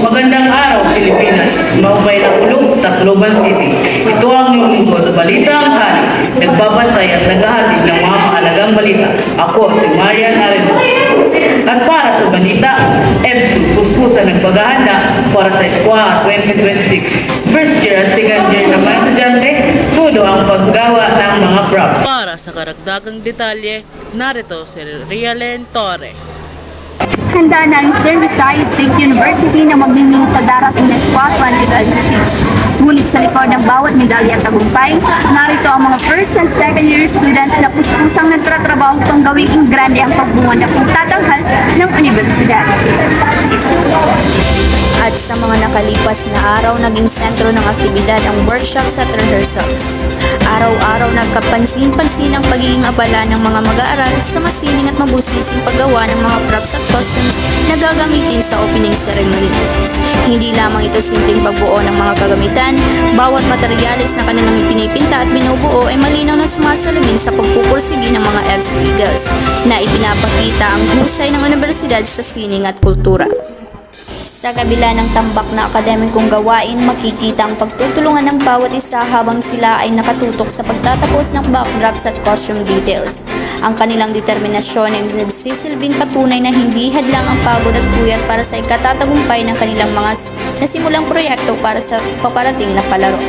Magandang araw, Pilipinas. Maupay na ulong, Tacloban City. Ito ang iyong lingkod, Balita ang Hari. Nagbabantay at naghahatid ng mga mahalagang balita. Ako si Marian Areno. At para sa balita, EBSU, puspusan nagpaghahanda para sa SQA 2026. First year at second year ng mga estudyante, tulo ang paggawa ng mga props. Para sa karagdagang detalye, narito si Rialen Torre. Handa na ang Eastern Visayas State University na magdingin sa darating na SQA 2026. Ngunit sa likod ng bawat medalya at tagumpay, narito ang mga first and second year students na puspusang nagtatrabaho upang gawing grande ang pagbunga na pagtatanghal ng universidad. At sa mga nakalipas na araw, naging sentro ng aktibidad ang workshops at rehearsals. Araw-araw nagkapansin-pansin ang pagiging abala ng mga mag-aaral sa masining at mabusising paggawa ng mga props at costumes na gagamitin sa opening ceremony. Hindi lamang ito simpleng pagbuo ng mga kagamitan, bawat materyales na kanilang pinipinta at binubuo ay malinaw na sumasalamin sa pagpupursigi ng mga EBSU Eagles na ipinapakita ang husay ng universidad sa sining at kultura. Sa kabila ng tambak na akademikong gawain, makikita ang pagtutulungan ng bawat isa habang sila ay nakatutok sa pagtatapos ng backdrops at costume details. Ang kanilang determinasyon ay nagsisilbing patunay na hindi hadlang ang pagod at puyat para sa ikatatagumpay ng kanilang mga nasimulang proyekto para sa paparating na palaro.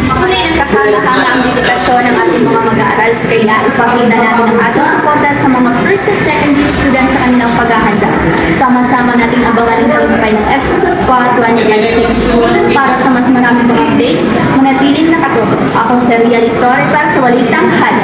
Tunay ng kakagahanga ang dedikasyon ng ating mga mag-aaral, kaya ipakita natin ang ating suporta sa mga first and second year students sa kanilang paghahanda. Sama-sama nating abangan ang tagumpay ng EBSU sa SQA 2026. Para sa mas maraming updates, manatiling nakatutok. Ako si Ria Torre para sa Balitang Hari.